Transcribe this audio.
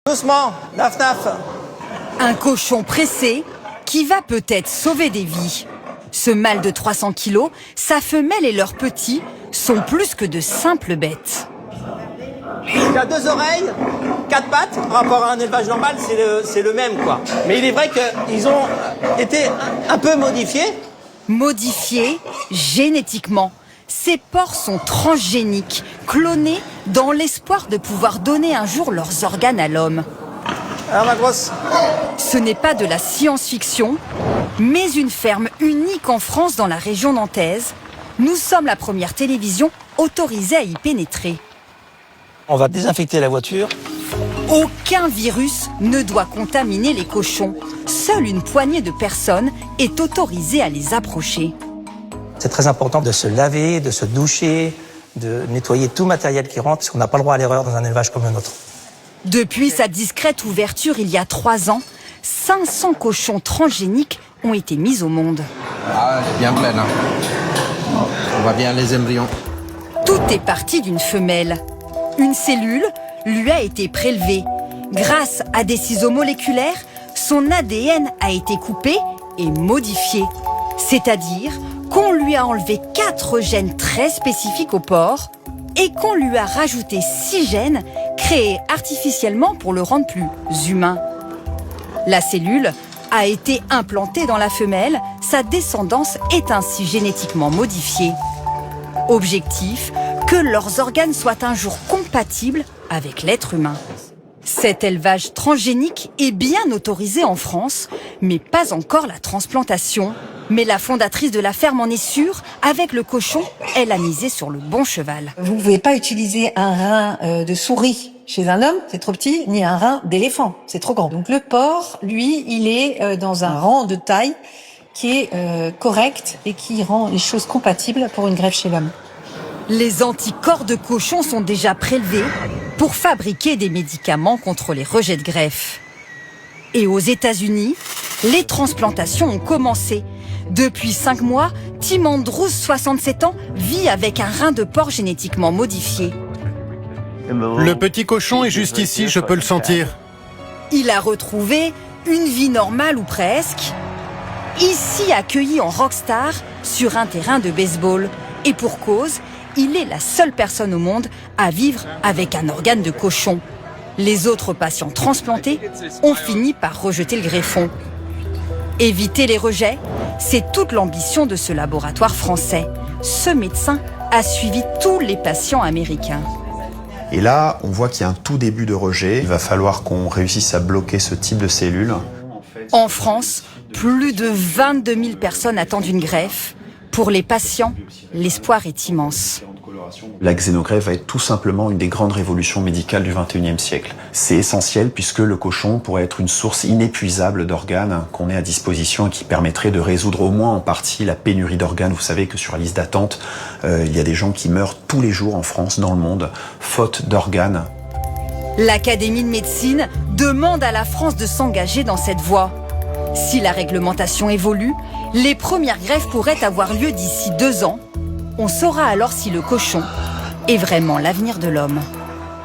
Doucement, naf naf. Un cochon pressé qui va peut-être sauver des vies. Ce mâle de 300 kilos, sa femelle et leurs petits sont plus que de simples bêtes. Il a 2 oreilles, 4 pattes. Par rapport à un élevage normal, c'est le même, quoi. Mais il est vrai qu'ils ont été un peu modifiés. Modifiés génétiquement. Ces porcs sont transgéniques, clonés dans l'espoir de pouvoir donner un jour leurs organes à l'homme. Alors ma grosse. Ce n'est pas de la science-fiction, mais une ferme unique en France dans la région nantaise. Nous sommes la première télévision autorisée à y pénétrer. On va désinfecter la voiture. Aucun virus ne doit contaminer les cochons. Seule une poignée de personnes est autorisée à les approcher. C'est très important de se laver, de se doucher, de nettoyer tout matériel qui rentre, parce qu'on n'a pas le droit à l'erreur dans un élevage comme le nôtre. Depuis sa discrète ouverture il y a 3 ans, 500 cochons transgéniques ont été mis au monde. Ah, elle est bien pleine. On voit bien les embryons. Tout est parti d'une femelle. Une cellule lui a été prélevée. Grâce à des ciseaux moléculaires, son ADN a été coupé et modifié. C'est-à-dire qu'on lui a enlevé 4 gènes très spécifiques au porc et qu'on lui a rajouté 6 gènes créés artificiellement pour le rendre plus humain. La cellule a été implantée dans la femelle, sa descendance est ainsi génétiquement modifiée. Objectif, que leurs organes soient un jour compatibles avec l'être humain. Cet élevage transgénique est bien autorisé en France, mais pas encore la transplantation. Mais la fondatrice de la ferme en est sûre, avec le cochon, elle a misé sur le bon cheval. Vous ne pouvez pas utiliser un rein de souris chez un homme, c'est trop petit, ni un rein d'éléphant, c'est trop grand. Donc le porc, lui, il est dans un rang de taille qui est correct et qui rend les choses compatibles pour une greffe chez l'homme. Les anticorps de cochon sont déjà prélevés pour fabriquer des médicaments contre les rejets de greffe. Et aux États-Unis, les transplantations ont commencé. Depuis 5 mois, Tim Andrews, 67 ans, vit avec un rein de porc génétiquement modifié. Le petit cochon est juste ici, je peux le sentir. Il a retrouvé une vie normale ou presque. Ici accueilli en rockstar sur un terrain de baseball. Et pour cause, il est la seule personne au monde à vivre avec un organe de cochon. Les autres patients transplantés ont fini par rejeter le greffon. Éviter les rejets, c'est toute l'ambition de ce laboratoire français. Ce médecin a suivi tous les patients américains. Et là, on voit qu'il y a un tout début de rejet. Il va falloir qu'on réussisse à bloquer ce type de cellules. En France, plus de 22 000 personnes attendent une greffe. Pour les patients, l'espoir est immense. La xénogreffe va être tout simplement une des grandes révolutions médicales du XXIe siècle. C'est essentiel puisque le cochon pourrait être une source inépuisable d'organes qu'on ait à disposition et qui permettrait de résoudre au moins en partie la pénurie d'organes. Vous savez que sur la liste d'attente, il y a des gens qui meurent tous les jours en France, dans le monde, faute d'organes. L'Académie de médecine demande à la France de s'engager dans cette voie. Si la réglementation évolue, les premières greffes pourraient avoir lieu d'ici 2 ans. On saura alors si le cochon est vraiment l'avenir de l'homme.